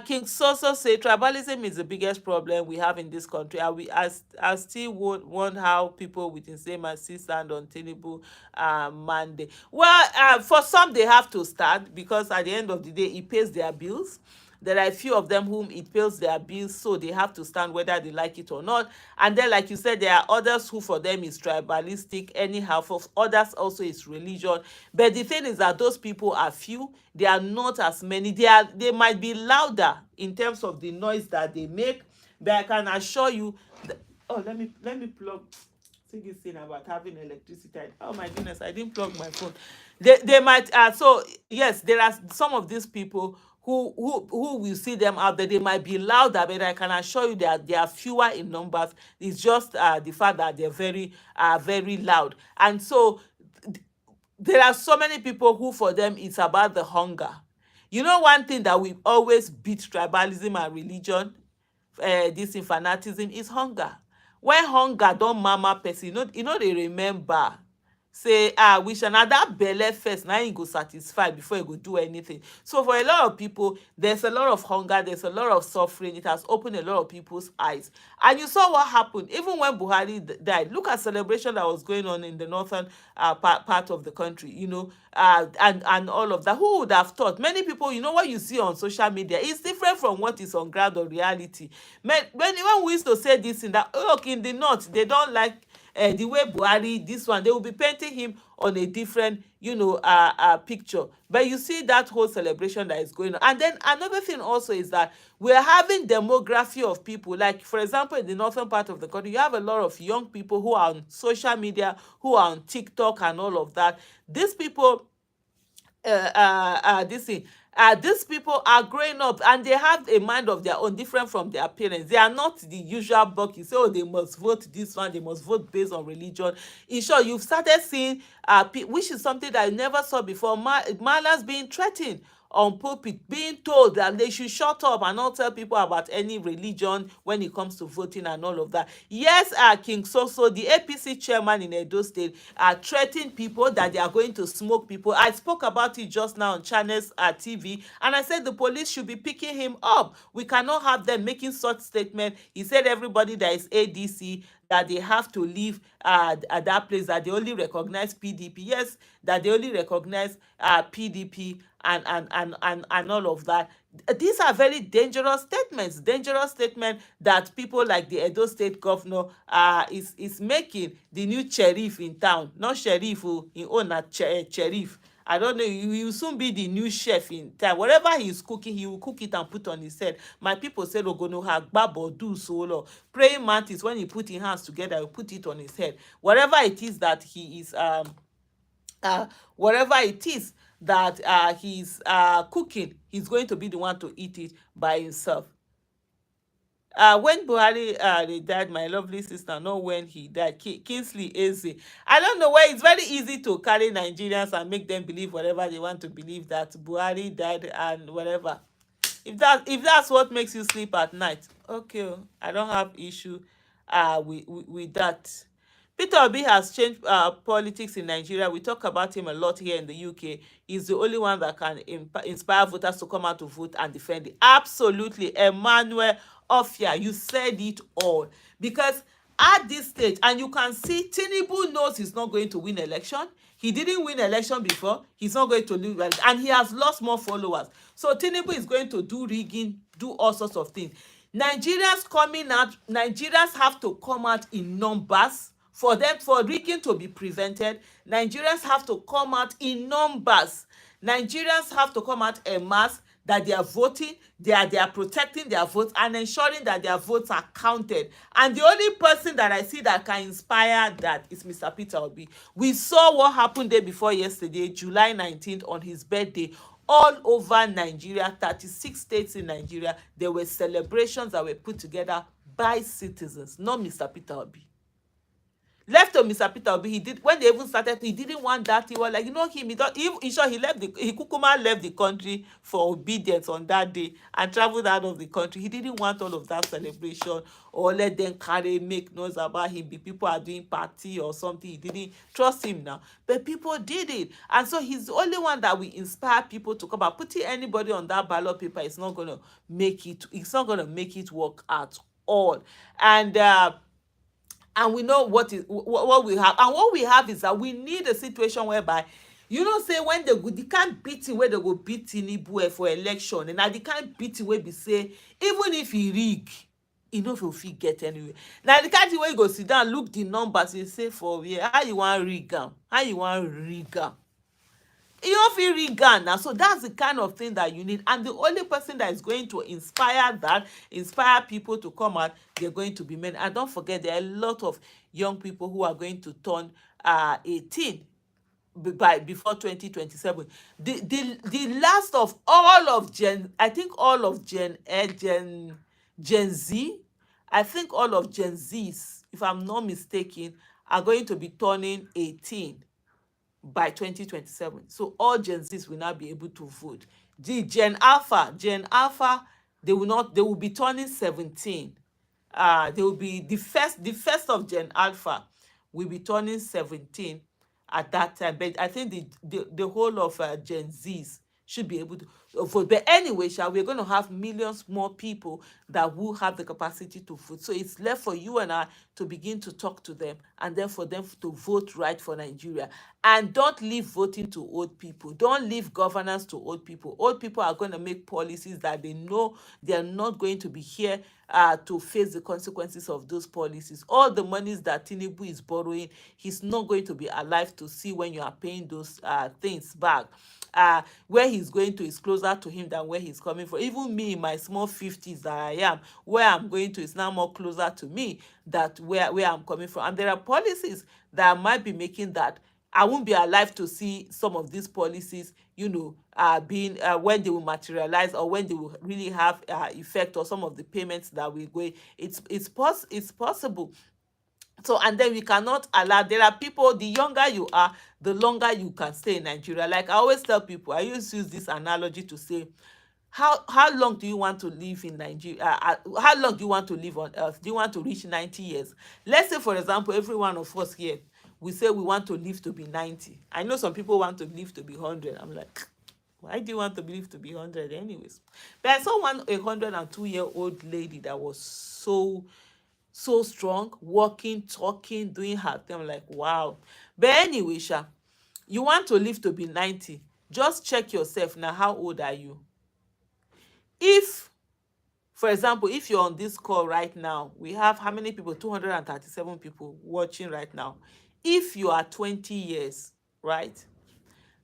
King Soso say tribalism is the biggest problem we have in this country. I still wonder how people with the same as still stand on Tinubu Monday. Well, for some they have to stand, because at the end of the day, it pays their bills. There are a few of them whom it pays their bills, so they have to stand whether they like it or not. And then, like you said, there are others who for them is tribalistic, anyhow. For others also is religion. But the thing is that those people are few. They are not as many. They might be louder in terms of the noise that they make, but I can assure you that, oh, let me plug. see this thing about having electricity. Oh my goodness, I didn't plug my phone. They might so yes, there are some of these people who will see them out there. They might be louder, but I can assure you that they are fewer in numbers. It's just the fact that they're very loud. And so there are so many people who for them it's about the hunger. You know, one thing that we always beat tribalism and religion, this in fanatism, is hunger. When hunger don mama person, they remember say we shall na that belle first na im go satisfy before e go do anything. So for a lot of people, there's a lot of hunger, there's a lot of suffering. It has opened a lot of people's eyes. And you saw what happened even when Buhari died. Look at celebration that was going on in the northern part of the country, and all of that. Who would have thought? Many people, what you see on social media is different from what is on ground or reality. When we used to say this in that, look, in the north they don't like the way Buhari, this one, they will be painting him on a different, picture. But you see that whole celebration that is going on. And then another thing also is that we're having demography of people. Like, for example, in the northern part of the country, you have a lot of young people who are on social media, who are on TikTok and all of that. These people, this thing, these people are growing up and they have a mind of their own, different from their parents. They are not the usual bucky. So they must vote this one, they must vote based on religion. In short, you've started seeing which is something that I never saw before, malas being threatened on pulpit, being told that they should shut up and not tell people about any religion when it comes to voting and all of that. Yes, King Soso, the APC chairman in Edo State, threatening people that they are going to smoke people. I spoke about it just now on Channels TV, and I said the police should be picking him up. We cannot have them making such statement. He said everybody that is ADC, that they have to leave at that place, that they only recognize PDP. Yes, that they only recognize PDP and all of that. These are very dangerous statements that people like the Edo State governor is making. The new sheriff in town, not sheriff in own sheriff. I don't know, he will soon be the new chef in town. Whatever he's cooking, he will cook it and put on his head. My people say Ogono Hagbabo do solo. Praying mantis, when he put his hands together, he put it on his head. Whatever it is that he is whatever it is that he's cooking, he's going to be the one to eat it by himself. When Buhari died, my lovely sister, not when he died, Kingsley Eze. I don't know why it's very easy to carry Nigerians and make them believe whatever they want to believe, that Buhari died and whatever. If that's what makes you sleep at night, okay, I don't have issue with that. Peter Obi has changed politics in Nigeria. We talk about him a lot here in the UK. He's the only one that can inspire voters to come out to vote and defend it. Absolutely. Emmanuel Ofia, you said it all. Because at this stage, and you can see Tinubu knows he's not going to win election. He didn't win election before. He's not going to lose, and he has lost more followers. So Tinubu is going to do rigging, do all sorts of things. Nigerians have to come out in numbers for rigging to be prevented. Nigerians have to come out in numbers. Nigerians have to come out en masse, that they are voting, they are protecting their votes and ensuring that their votes are counted. And the only person that I see that can inspire that is Mr. Peter Obi. We saw what happened day before yesterday, July 19th, on his birthday. All over Nigeria, 36 states in Nigeria, there were celebrations that were put together by citizens, not Mr. Peter Obi. Left to Mr. Peter Obi, he did, when they even started, he didn't want that. He was like, him, he kukuma left the country for obedience on that day and traveled out of the country. He didn't want all of that celebration or let them make noise about him. People are doing party or something. He didn't trust him now. But people did it. And so he's the only one that will inspire people to come out. Putting anybody on that ballot paper is not going to make it work at all. And we know what we have. And what we have is that we need a situation whereby, say when they can't beat him where they go beat Tinubu for election. And they can't beat him where be say, even if he rig, if he get anyway. Now the can't where you go sit down, look the numbers, you say for how you want rig am? How you want rig am? you don't feel regan now. So that's the kind of thing that you need. And the only person that is going to inspire people to come out, they're going to be men. And don't forget, there are a lot of young people who are going to turn 18 before 2027. The last of all of Gen, I think all of Gen Z, I think all of Gen Zs, if I'm not mistaken, are going to be turning 18 by 2027. So all Gen Zs will now be able to vote. The Gen Alpha, they will be turning 17. They will be the first of Gen Alpha will be turning 17 at that time. But I think the whole of Gen Zs should be able to vote. But anyway, we're going to have millions more people that will have the capacity to vote. So it's left for you and I to begin to talk to them, and then for them to vote right for Nigeria. And don't leave voting to old people. Don't leave governance to old people. Old people are going to make policies that they know they are not going to be here to face the consequences of those policies. All the monies that Tinubu is borrowing, he's not going to be alive to see when you are paying those things back. Where he's going to is closer to him than where he's coming from. Even me in my small 50s that I am, where I'm going to is now more closer to me than where I'm coming from. And there are policies that might be making that I won't be alive to see some of these policies, being when they will materialize, or when they will really have effect, or some of the payments that we go. It's possible. So, and then we cannot allow, there are people, the younger you are, the longer you can stay in Nigeria. Like I always tell people, I used to use this analogy to say, how long do you want to live in Nigeria? How long do you want to live on earth? Do you want to reach 90 years? Let's say, for example, every one of us here, we say we want to live to be 90. I know some people want to live to be 100. I'm like, why do you want to live to be 100 anyways? But I saw a 102-year-old lady that was so strong, walking, talking, doing her thing. I'm like, wow. But anyway, you want to live to be 90. Just check yourself now. How old are you? If, for example, if you're on this call right now, we have how many people? 237 people watching right now. If you are 20 years, right,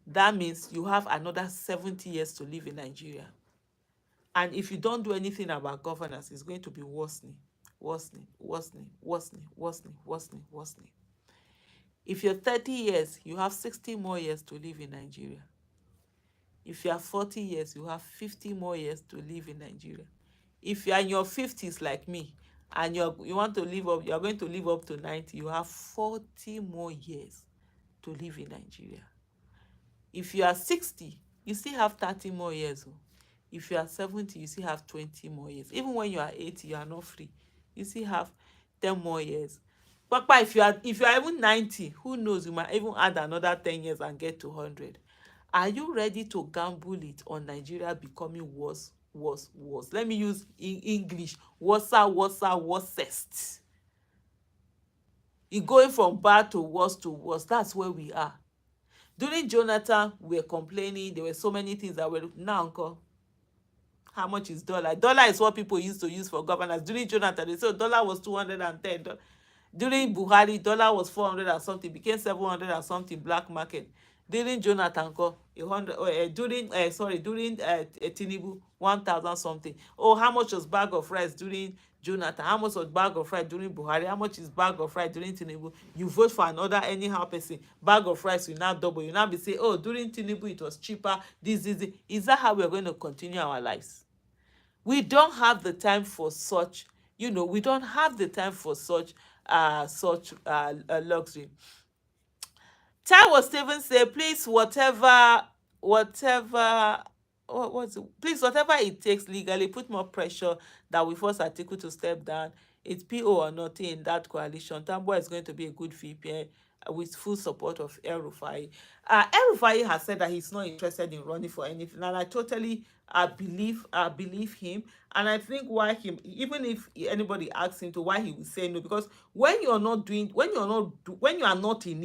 that means you have another 70 years to live in Nigeria. And if you don't do anything about governance, it's going to be worsening. If you're 30 years, you have 60 more years to live in Nigeria. If you are 40 years, you have 50 more years to live in Nigeria. If you are in your 50s like me, and you want to live up, you're going to live up to 90, you have 40 more years to live in Nigeria. If you are 60, you still have 30 more years. If you are 70, you still have 20 more years. Even when you are 80, you are not free. You still have 10 more years. Papa, if you are even 90, who knows, you might even add another 10 years and get to 100. Are you ready to gamble it on Nigeria becoming worse? Let me use English. Worsest. It's going from bad to worse to worse. That's where we are. During Jonathan, we were complaining. There were so many things that were now, uncle. How much is dollar? Dollar is what people used to use for governance. During Jonathan, they said dollar was 210. During Buhari, dollar was 400 and something, became 700 and something black market. During Jonathan, during Tinubu, 1,000 something. Oh, how much was bag of rice during Jonathan? How much was bag of rice during Buhari? How much is bag of rice during Tinubu? You vote for another anyhow person, bag of rice will now double. You now be say, oh, during Tinubu it was cheaper. This. Is that how we're going to continue our lives? We don't have the time for such. We don't have the time for such luxury. Taiwo Stevens said, please, whatever, please, whatever it takes legally, put more pressure that we force Atiku to step down. It's PO or nothing in that coalition. Tambo is going to be a good VP with full support of El-Rufai. El-Rufai has said that he's not interested in running for anything, and I totally believe him. And I think why him, even if anybody asks him to, why he will say no, because when you are not in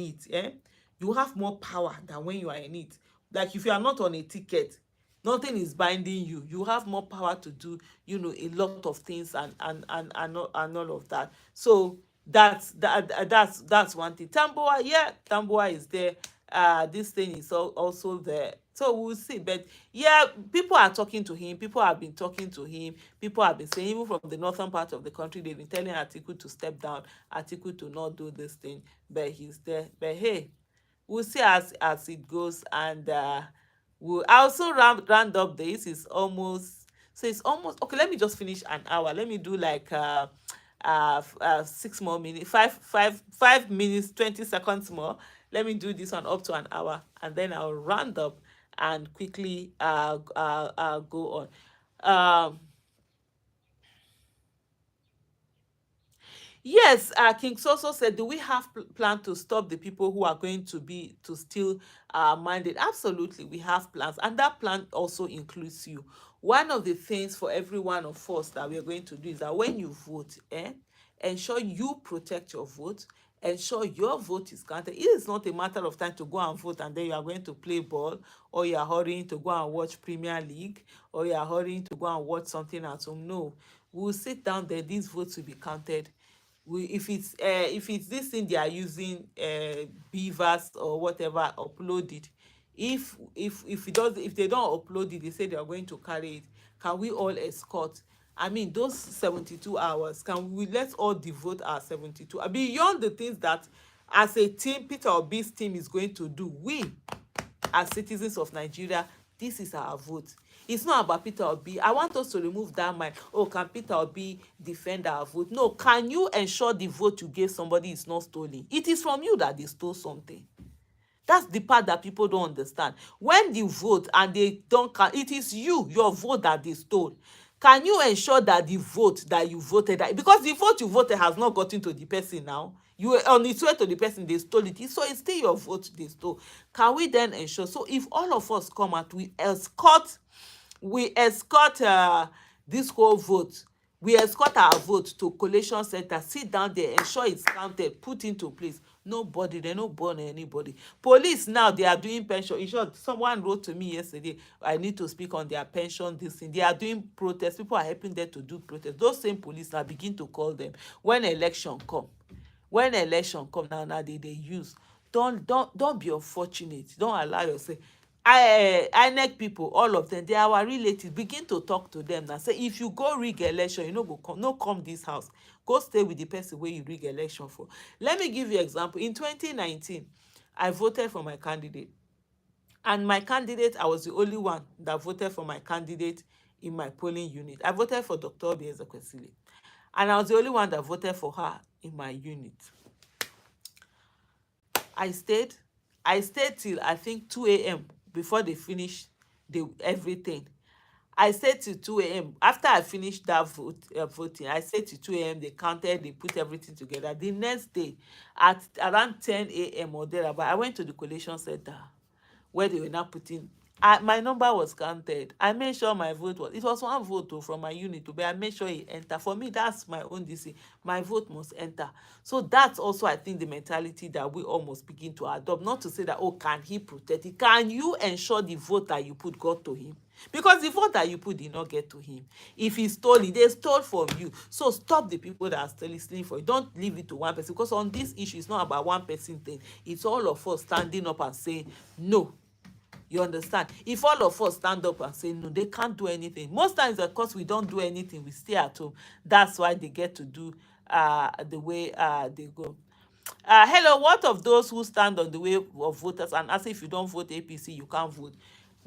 it, you have more power than when you are in it. Like if you are not on a ticket, nothing is binding you. You have more power to do, a lot of things and all of that. So that's one thing. Tambuwa is there. this thing is also there. So we'll see. But yeah, people are talking to him. People have been talking to him. People have been saying, even from the northern part of the country, they've been telling Atiku to step down, Atiku to not do this thing. But he's there. But hey, we'll see as it goes. And we'll also round up this. Is almost, so it's almost okay. Let me just finish an hour. Let me do like 6 more minutes, 5 minutes 20 seconds more. Let me do this one up to an hour, and then I'll round up and quickly go on. Yes, King Soso said, do we have plan to stop the people who are going to steal our mandate? Absolutely, we have plans, and that plan also includes you. One of the things for every one of us that we are going to do is that when you vote, ensure you protect your vote, ensure your vote is counted. It is not a matter of time to go and vote and then you are going to play ball, or you are hurrying to go and watch Premier League, or you are hurrying to go and watch something at home. No, we'll sit down there, these votes will be counted. If it's this thing they are using, beavers or whatever, upload it. If they don't upload it, they say they are going to carry it. Can we all escort? I mean, those 72 hours, can we, let's all devote our 72 beyond the things that as a team, Peter Obi's team is going to do. We as citizens of Nigeria, this is our vote. It's not about Peter Obi. I want us to remove that mind. Oh, can Peter Obi defend our vote? No, can you ensure the vote you gave somebody is not stolen? It is from you that they stole something. That's the part that people don't understand. When you vote and they don't count, it is your vote that they stole. Can you ensure that the vote that you voted, because the vote you voted has not gotten to the person now, you were on its way to the person, they stole it, so it's still your vote they stole. Can we then ensure? So if all of us come out, we escort this whole vote, we escort our vote to collation center, sit down there, ensure it's counted, put into place. Nobody, they no burn anybody. Police now, they are doing pension. In short, someone wrote to me yesterday, I need to speak on their pension, this thing. They are doing protests. People are helping them to do protests. Those same police now begin to call them when election come. When election come, now they use. Don't be unfortunate. Don't allow yourself. INEC people, all of them, they are our relatives. Begin to talk to them now. Say, if you go rig election, you no go come, no come this house. Go stay with the person where you rig election for. Let me give you example. In 2019, I voted for my candidate. And my candidate, I was the only one that voted for my candidate in my polling unit. I voted for Dr. Obi Ezekwesili. And I was the only one that voted for her in my unit. I stayed till I think 2 a.m. before they finished everything. I stayed till 2 a.m. After I finished that voting, I stayed till 2 a.m. They counted, they put everything together. The next day, at around 10 a.m. or thereabout, I went to the collation center where they were now putting. My number was counted. I made sure my vote was. It was one vote from my unit, but I made sure it entered. For me, that's my own DC. My vote must enter. So that's also, I think, the mentality that we all must begin to adopt. Not to say that, oh, can he protect it? Can you ensure the vote that you put got to him? Because the vote that you put did not get to him. If he stole it, they stole from you. So stop the people that are still listening for you. Don't leave it to one person. Because on this issue, it's not about one person thing. It's all of us standing up and saying, no. You understand? If all of us stand up and say no, they can't do anything. Most times, of course, we don't do anything. We stay at home. That's why they get to do the way they go. Hello, what of those who stand on the way of voters and as if you don't vote APC, you can't vote?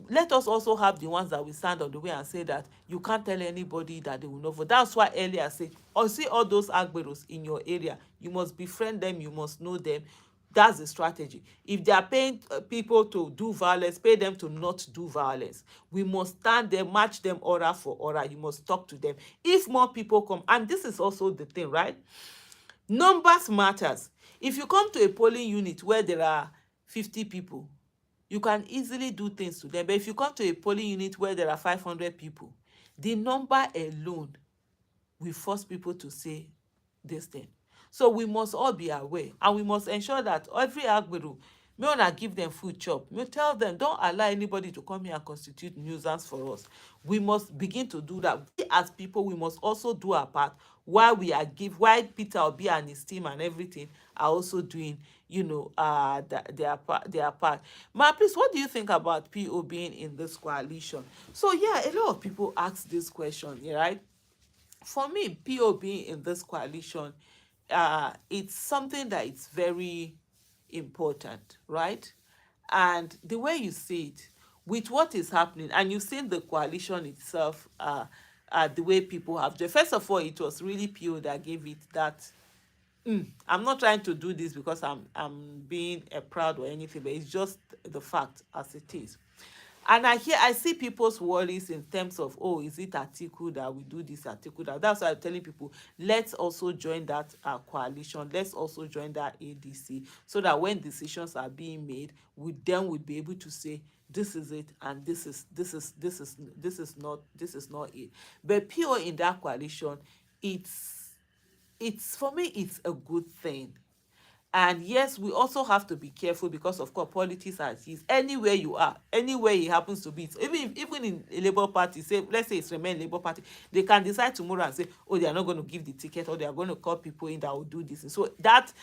Let us also have the ones that will stand on the way and say that you can't tell anybody that they will not vote. That's why earlier I said, or see all those agberos in your area, you must befriend them, you must know them. That's the strategy. If they are paying people to do violence, pay them to not do violence. We must stand there, match them aura for aura. You must talk to them. If more people come, and this is also the thing, right? Numbers matters. If you come to a polling unit where there are 50 people, you can easily do things to them. But if you come to a polling unit where there are 500 people, the number alone will force people to say this thing. So we must all be aware, and we must ensure that every agbero, may una give them food chop. May tell them, don't allow anybody to come here and constitute nuisance for us. We must begin to do that. We as people, we must also do our part. while while Peter Obi and his team and everything are also doing, their part. Ma, please, what do you think about PO being in this coalition? So yeah, a lot of people ask this question, right? For me, PO being in this coalition, it's something that is very important, right? And the way you see it, with what is happening, and you've seen the coalition itself, the way people have. First of all, it was really PO that gave it that. I'm not trying to do this because I'm being proud or anything, but it's just the fact as it is. And I see people's worries in terms of, oh, is it Atiku that we do this, Atiku that? That's why I'm telling people, let's also join that coalition. Let's also join that ADC, so that when decisions are being made, we then would be able to say, this is it, and this is not it. But PO in that coalition, it's for me, it's a good thing. And yes, we also have to be careful because, of course, politics as is. Anywhere you are, anywhere it happens to be, even in a Labour Party, say, let's say it's Remain Labour Party, they can decide tomorrow and say, oh, they are not going to give the ticket, or they are going to call people in that will do this. So that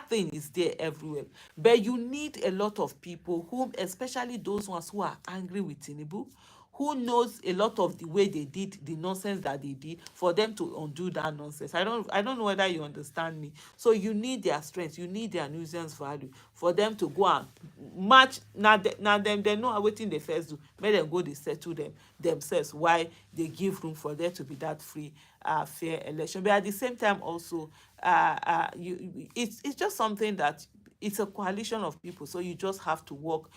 thing is there everywhere. But you need a lot of people whom, especially those ones who are angry with Tinubu, who knows a lot of the way they did the nonsense that they did, for them to undo that nonsense. I don't know whether you understand me. So you need their strength, you need their nuisance value for them to go and match. Now them they know wetin they first do, make them go, they settle themselves, why they give room for there to be that free fair election. But at the same time also, it's just something that, it's a coalition of people, so you just have to walk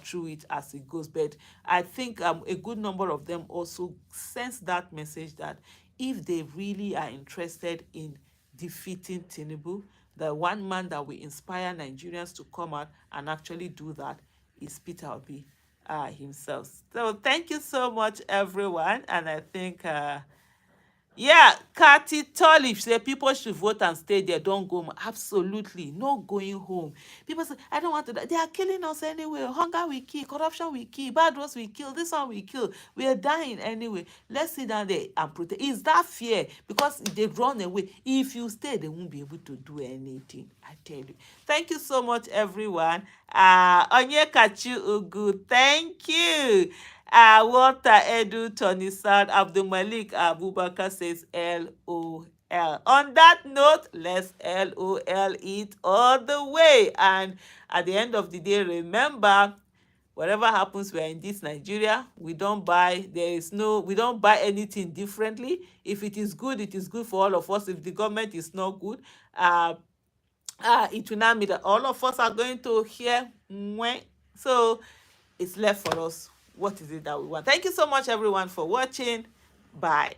through it as it goes. But I think a good number of them also sense that message, that if they really are interested in defeating Tinubu, the one man that will inspire Nigerians to come out and actually do that is Peter Obi himself. So thank you so much, everyone, and I think yeah, Cathy Tulip say people should vote and stay there. Don't go home. Absolutely. No going home. People say, I don't want to die. They are killing us anyway. Hunger we kill. Corruption we kill. Bad roads we kill. This one we kill. We are dying anyway. Let's sit down there and protect. Is that fear? Because they run away. If you stay, they won't be able to do anything. I tell you. Thank you so much, everyone. Onyekachi Ugu, thank you. Walter Edu, Tony Sad, Abdul Malik Abubakar says LOL. On that note, let's LOL it all the way. And at the end of the day, remember, whatever happens, we're in this Nigeria. We don't buy, we don't buy anything differently. If it is good, it is good for all of us. If the government is not good, it will not mean that all of us are going to hear. So it's left for us. What is it that we want? Thank you so much, everyone, for watching. Bye.